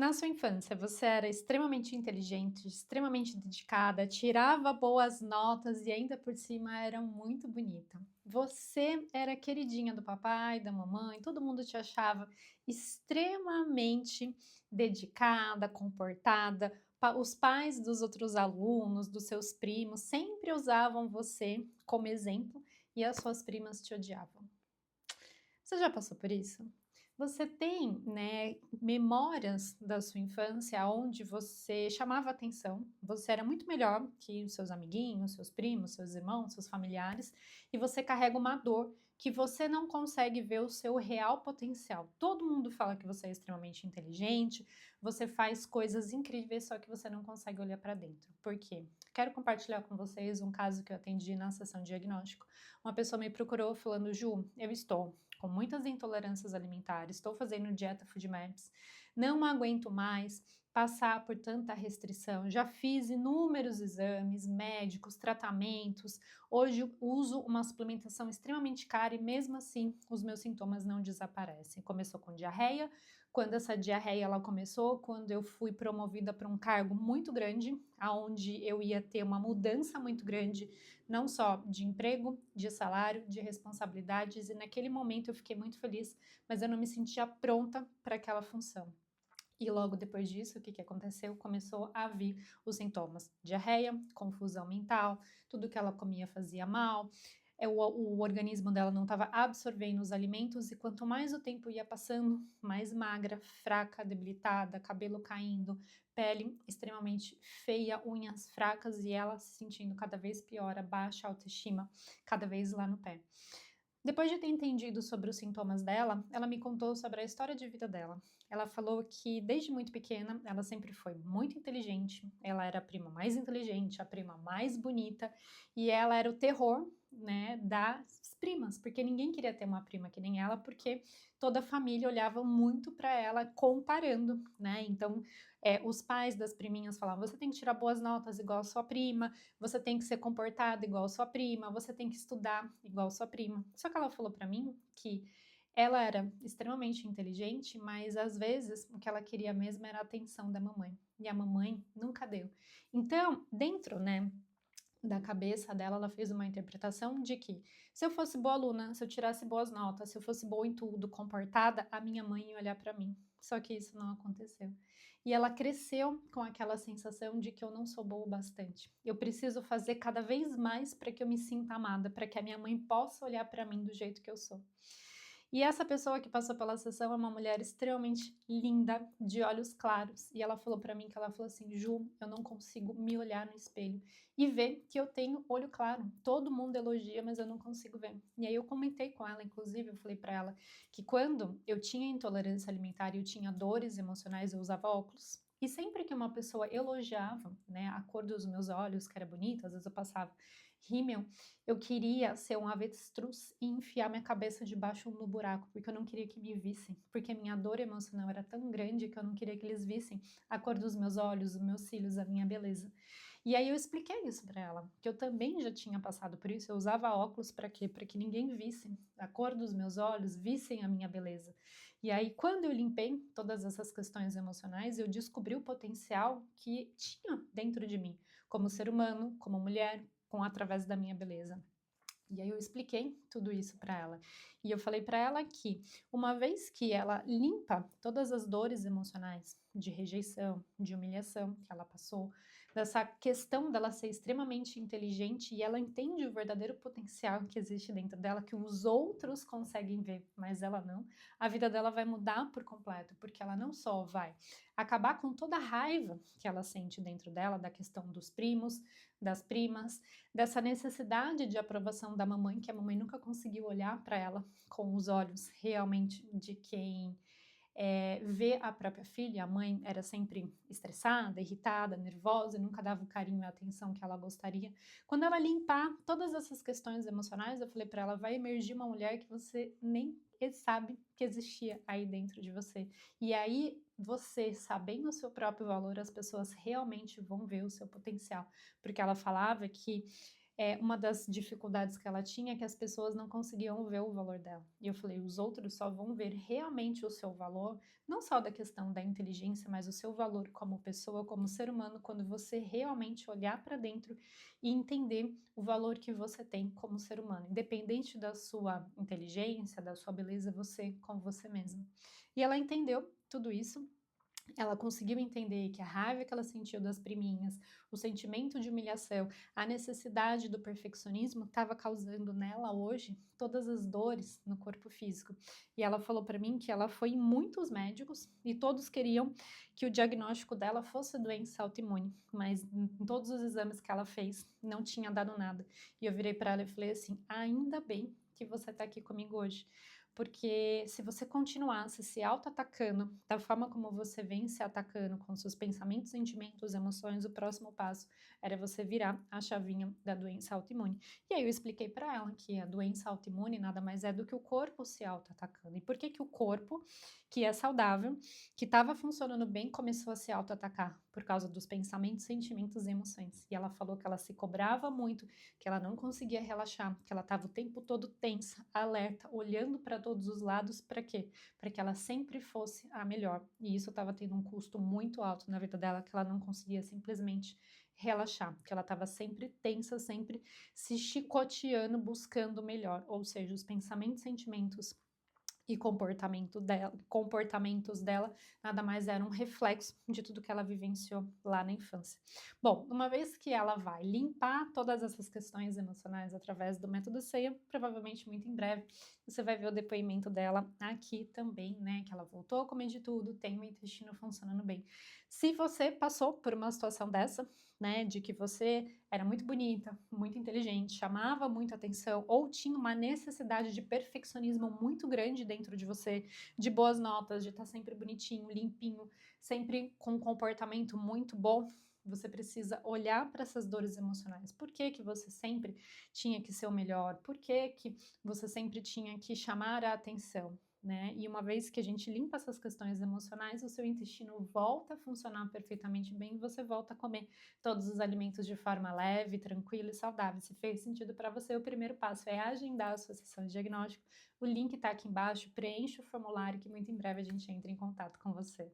Na sua infância, você era extremamente inteligente, extremamente dedicada, tirava boas notas e ainda por cima era muito bonita. Você era queridinha do papai, da mamãe, todo mundo te achava extremamente dedicada, comportada. Os pais dos outros alunos, dos seus primos, sempre usavam você como exemplo e as suas primas te odiavam. Você já passou por isso? Você tem, né, memórias da sua infância onde você chamava atenção, você era muito melhor que os seus amiguinhos, seus primos, seus irmãos, seus familiares, e você carrega uma dor que você não consegue ver o seu real potencial. Todo mundo fala que você é extremamente inteligente, você faz coisas incríveis, só que você não consegue olhar para dentro. Por quê? Quero compartilhar com vocês um caso que eu atendi na sessão de diagnóstico. Uma pessoa me procurou falando: Ju, eu estou com muitas intolerâncias alimentares, estou fazendo dieta FoodMaps, não aguento mais passar por tanta restrição, já fiz inúmeros exames médicos, tratamentos, hoje uso uma suplementação extremamente cara e mesmo assim os meus sintomas não desaparecem. Começou com diarreia, quando essa diarreia ela começou, quando eu fui promovida para um cargo muito grande, aonde eu ia ter uma mudança muito grande, não só de emprego, de salário, de responsabilidades, e naquele momento eu fiquei muito feliz, mas eu não me sentia pronta para aquela função. E logo depois disso, o que aconteceu? Começou a vir os sintomas: diarreia, confusão mental, tudo que ela comia fazia mal, o organismo dela não estava absorvendo os alimentos, e quanto mais o tempo ia passando, mais magra, fraca, debilitada, cabelo caindo, pele extremamente feia, unhas fracas e ela se sentindo cada vez pior, a baixa autoestima cada vez lá no pé. Depois de ter entendido sobre os sintomas dela, ela me contou sobre a história de vida dela. Ela falou que desde muito pequena ela sempre foi muito inteligente, ela era a prima mais inteligente, a prima mais bonita e ela era o terror, né, das primas, porque ninguém queria ter uma prima que nem ela, porque toda a família olhava muito para ela comparando, né? Então, os pais das priminhas falavam: você tem que tirar boas notas igual a sua prima, você tem que ser comportada igual sua prima, você tem que estudar igual sua prima. Só que ela falou para mim que ela era extremamente inteligente, mas às vezes o que ela queria mesmo era a atenção da mamãe. E a mamãe nunca deu. Então, dentro, né, da cabeça dela, ela fez uma interpretação de que se eu fosse boa aluna, se eu tirasse boas notas, se eu fosse boa em tudo, comportada, a minha mãe ia olhar para mim. Só que isso não aconteceu. E ela cresceu com aquela sensação de que eu não sou boa o bastante. Eu preciso fazer cada vez mais para que eu me sinta amada, para que a minha mãe possa olhar para mim do jeito que eu sou. E essa pessoa que passou pela sessão é uma mulher extremamente linda, de olhos claros, e ela falou pra mim que ela falou assim: "Ju, eu não consigo me olhar no espelho e ver que eu tenho olho claro. Todo mundo elogia, mas eu não consigo ver". E aí eu comentei com ela, inclusive, eu falei pra ela que quando eu tinha intolerância alimentar e eu tinha dores emocionais, eu usava óculos. E sempre que uma pessoa elogiava, né, a cor dos meus olhos, que era bonita, às vezes eu passava rímel, eu queria ser um avestruz e enfiar minha cabeça debaixo do buraco, porque eu não queria que me vissem, porque a minha dor emocional era tão grande que eu não queria que eles vissem a cor dos meus olhos, os meus cílios, a minha beleza. E aí eu expliquei isso para ela, que eu também já tinha passado por isso, eu usava óculos para quê? Para que ninguém visse a cor dos meus olhos, vissem a minha beleza. E aí quando eu limpei todas essas questões emocionais, eu descobri o potencial que tinha dentro de mim, como ser humano, como mulher, com através da minha beleza. E aí eu expliquei tudo isso para ela. E eu falei para ela que uma vez que ela limpa todas as dores emocionais de rejeição, de humilhação que ela passou, dessa questão dela ser extremamente inteligente e ela entende o verdadeiro potencial que existe dentro dela, que os outros conseguem ver, mas ela não, a vida dela vai mudar por completo, porque ela não só vai acabar com toda a raiva que ela sente dentro dela, da questão dos primos, das primas, dessa necessidade de aprovação da mamãe, que a mamãe nunca conseguiu olhar para ela com os olhos realmente de quem vê a própria filha. A mãe era sempre estressada, irritada, nervosa e nunca dava o carinho e a atenção que ela gostaria. Quando ela limpar todas essas questões emocionais, eu falei para ela: vai emergir uma mulher que você nem sabe que existia aí dentro de você. E aí, você sabendo o seu próprio valor, as pessoas realmente vão ver o seu potencial. Porque ela falava que uma das dificuldades que ela tinha é que as pessoas não conseguiam ver o valor dela. E eu falei: "Os outros só vão ver realmente o seu valor, não só da questão da inteligência, mas o seu valor como pessoa, como ser humano, quando você realmente olhar para dentro e entender o valor que você tem como ser humano, independente da sua inteligência, da sua beleza, você com você mesmo". E ela entendeu tudo isso. Ela conseguiu entender que a raiva que ela sentiu das priminhas, o sentimento de humilhação, a necessidade do perfeccionismo estava causando nela hoje todas as dores no corpo físico. E ela falou para mim que ela foi em muitos médicos e todos queriam que o diagnóstico dela fosse doença autoimune, mas em todos os exames que ela fez não tinha dado nada. E eu virei para ela e falei assim: ainda bem que você está aqui comigo hoje, porque se você continuasse se auto-atacando da forma como você vem se atacando com seus pensamentos, sentimentos, emoções, o próximo passo era você virar a chavinha da doença autoimune. E aí eu expliquei para ela que a doença autoimune nada mais é do que o corpo se auto-atacando. E por que que o corpo, que é saudável, que estava funcionando bem, começou a se auto-atacar? Por causa dos pensamentos, sentimentos e emoções. E ela falou que ela se cobrava muito, que ela não conseguia relaxar, que ela estava o tempo todo tensa, alerta, olhando para todos os lados, para quê? Para que ela sempre fosse a melhor. E isso estava tendo um custo muito alto na vida dela, que ela não conseguia simplesmente relaxar, que ela estava sempre tensa, sempre se chicoteando, buscando o melhor. Ou seja, os pensamentos, sentimentos e comportamentos dela nada mais era um reflexo de tudo que ela vivenciou lá na infância. Bom, uma vez que ela vai limpar todas essas questões emocionais através do método CEIA, provavelmente muito em breve você vai ver o depoimento dela aqui também, né? Que ela voltou a comer de tudo, tem o intestino funcionando bem. Se você passou por uma situação dessa, né, de que você era muito bonita, muito inteligente, chamava muito atenção ou tinha uma necessidade de perfeccionismo muito grande dentro de você, de boas notas, de estar sempre bonitinho, limpinho, sempre com um comportamento muito bom, você precisa olhar para essas dores emocionais. Por que que você sempre tinha que ser o melhor? Por que que você sempre tinha que chamar a atenção? Né? E uma vez que a gente limpa essas questões emocionais, o seu intestino volta a funcionar perfeitamente bem e você volta a comer todos os alimentos de forma leve, tranquila e saudável. Se fez sentido para você, o primeiro passo é agendar a sua sessão de diagnóstico. O link está aqui embaixo, preencha o formulário que muito em breve a gente entra em contato com você.